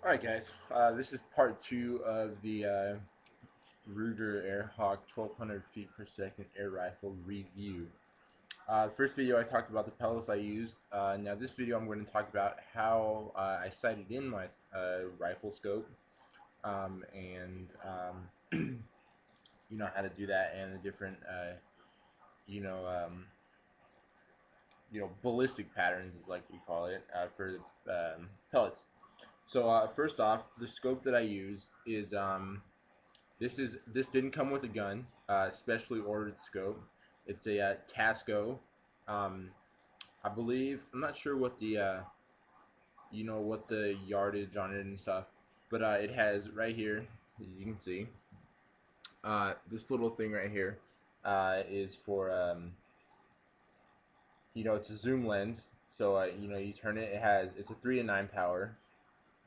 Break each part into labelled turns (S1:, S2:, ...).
S1: Alright guys, this is part 2 of the Ruger Airhawk 1200 feet per second air rifle review. First video I talked about the pellets I used. Now this video I'm going to talk about how I sighted in my rifle scope and you know how to do that and the different you know um, ballistic patterns is like we call it for pellets. So first off, the scope that I use is this didn't come with a gun, specially ordered scope. It's a Tasco. Um, I believe I'm not sure what the what the yardage on it and stuff, but it has right here. You can see this little thing right here is for it's a zoom lens. So you turn it. It's a 3 to 9 power.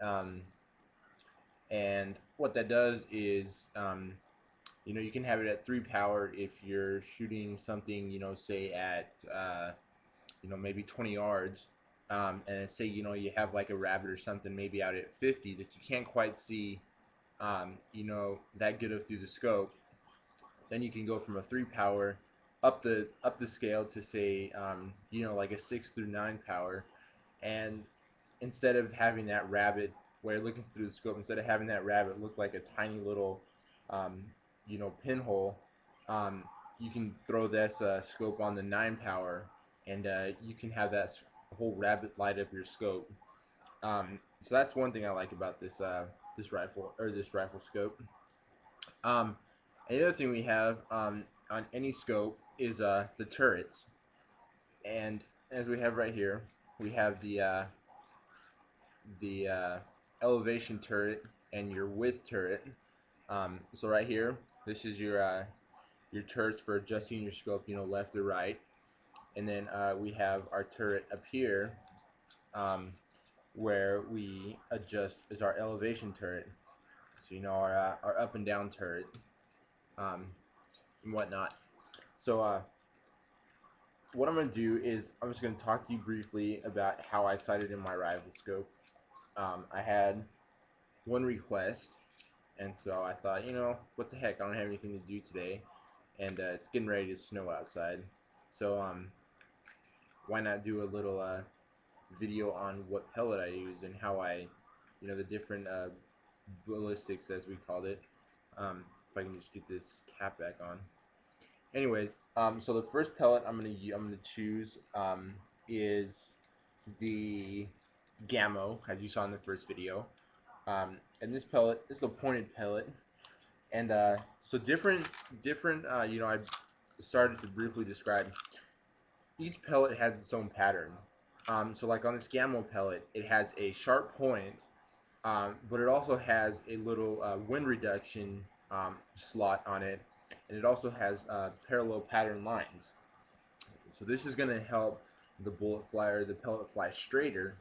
S1: Um, and what that does is you can have it at 3 power if you're shooting something, say at maybe 20 yards, and say you have like a rabbit or something maybe out at 50 that you can't quite see, that good of through the scope. Then you can go from a 3 power up the scale to say like a 6 through 9 power, and instead of having that rabbit where looking through the scope, instead of having that rabbit look like a tiny little um, pinhole, um, you can throw this scope on the 9 power, and you can have that whole rabbit light up your scope. So that's one thing I like about this rifle scope. um, and the other thing we have on any scope is the turrets, and as we have right here, we have the elevation turret and your width turret. So right here, this is your turrets for adjusting your scope, left or right. And then we have our turret up here, um, where we adjust is our elevation turret. So our up and down turret, um, and whatnot. So what I'm going to do is I'm just going to talk to you briefly about how I sighted in my rifle scope. I had one request, and so I thought, what the heck, I don't have anything to do today, and it's getting ready to snow outside. So why not do a little video on what pellet I use and how I, the different ballistics as we called it. If I can just get this cap back on. Anyways, so the first pellet I'm gonna choose is the Gammo, as you saw in the first video. And this pellet is a pointed pellet, and so different. I started to briefly describe. Each pellet has its own pattern. So like on this Gammo pellet, it has a sharp point, but it also has a little wind reduction slot on it, and it also has parallel pattern lines. So this is going to help the bullet fly or the pellet fly straighter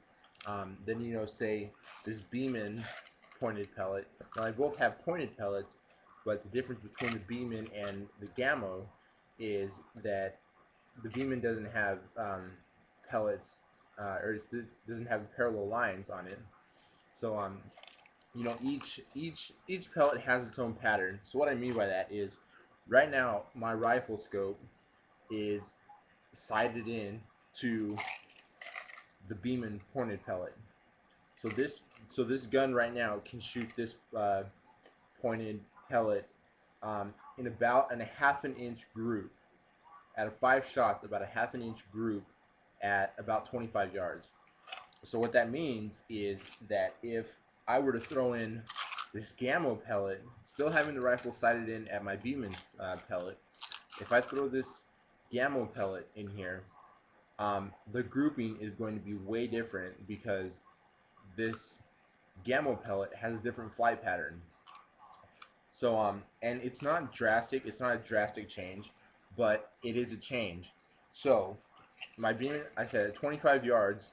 S1: than say this Beeman pointed pellet. Now they both have pointed pellets, but the difference between the Beeman and the Gammo is that the Beeman doesn't have pellets or it doesn't have parallel lines on it. So each pellet has its own pattern. So what I mean by that is, right now my rifle scope is sighted in to the Beeman pointed pellet. So this gun right now can shoot this pointed pellet in about a half an inch group. Out of 5 shots, about a half an inch group at about 25 yards. So what that means is that if I were to throw in this Gammo pellet, still having the rifle sighted in at my Beeman pellet, if I throw this Gammo pellet in here, the grouping is going to be way different because this Gammo pellet has a different flight pattern. So and it's not drastic. It's not a drastic change, but it is a change. So my Beeman, I said at 25 yards,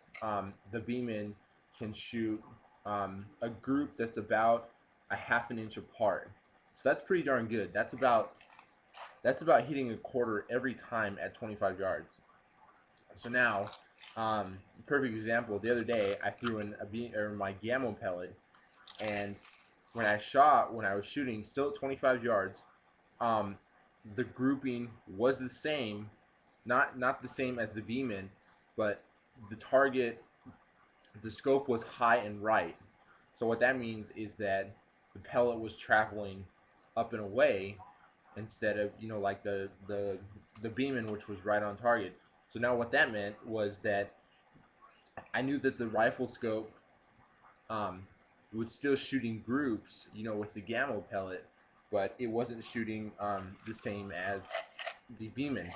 S1: the Beeman can shoot a group that's about a half an inch apart. So that's pretty darn good. That's about hitting a quarter every time at 25 yards. So now, perfect example. The other day, I threw in my Gammo pellet, And when I was shooting, still at 25 yards, um, the grouping was the same, not the same as the beam-in, but the target, the scope was high and right. So what that means is that the pellet was traveling up and away instead of, like the beam-in, which was right on target. So now what that meant was that I knew that the rifle scope um, was still shooting groups, with the Gamma pellet, but it wasn't shooting the same as the beam-in.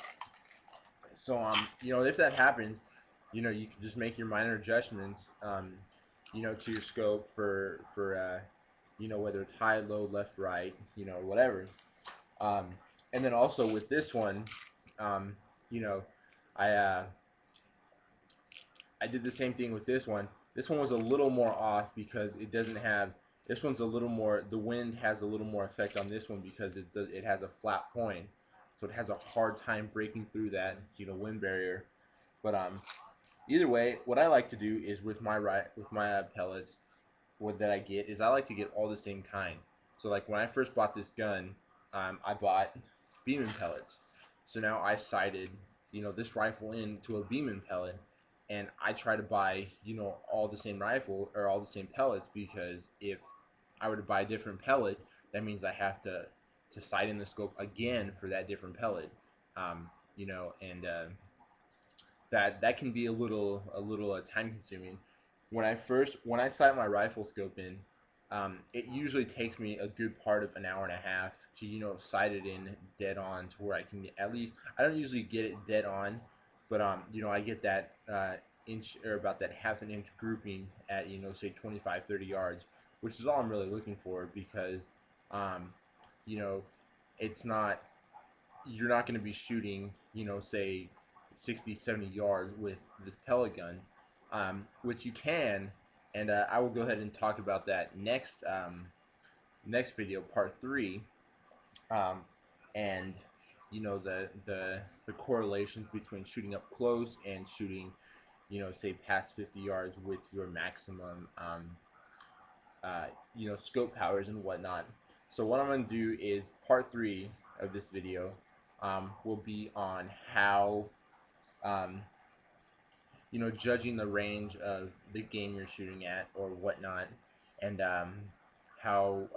S1: So if that happens, you can just make your minor adjustments, to your scope for whether it's high, low, left, right, whatever. Um, and then also with this one, um, you know, I I did the same thing with this one. This one was a little more off because it doesn't have. This one's a little more. The wind has a little more effect on this one because it has a flat point, so it has a hard time breaking through that wind barrier. But either way, what I like to do is with my pellets, what that I get is I like to get all the same kind. So like when I first bought this gun, I bought Beeman pellets. So now I sighted this rifle into a Beeman pellet, and I try to buy all the same rifle or all the same pellets, because if I were to buy a different pellet, that means I have to sight in the scope again for that different pellet. And that can be a little time consuming. When I sight my rifle scope in, it usually takes me a good part of an hour and a half to sight it in dead on, to where I can at least, I don't usually get it dead on, but I get that inch, or about that half an inch grouping at say 25-30 yards, which is all I'm really looking for, because um, you know it's not, you're not going to be shooting, say 60, 70 yards with this pellet gun, which you can. And I will go ahead and talk about that next video, part 3, um, and the correlations between shooting up close and shooting, say past 50 yards with your maximum, scope powers and whatnot. So what I'm going to do is part 3 of this video will be on how, um, judging the range of the game you're shooting at or whatnot, and how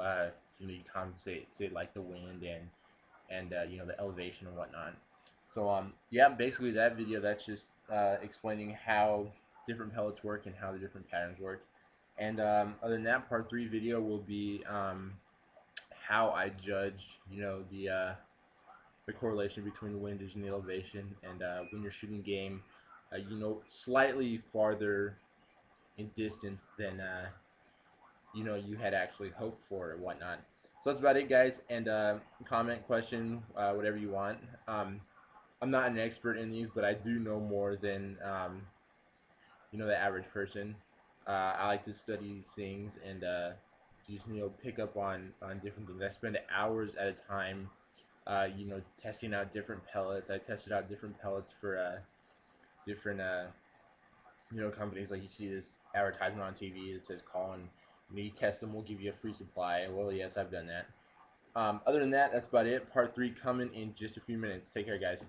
S1: you compensate, say, like the wind and the elevation and whatnot. So yeah, basically that video, that's just explaining how different pellets work and how the different patterns work. And other than that, part 3 video will be how I judge, the correlation between the windage and the elevation, and when you're shooting game, slightly farther in distance than you had actually hoped for or whatnot. So that's about it, guys. And comment, question, whatever you want. I'm not an expert in these, but I do know more than the average person. I like to study these things and just pick up on different things. I spend hours at a time, testing out different pellets. I tested out different pellets for different companies. Like, you see this advertisement on TV that says call and you test them, we'll give you a free supply. Well, yes, I've done that. Other than that, that's about it. Part 3 coming in just a few minutes. Take care, guys.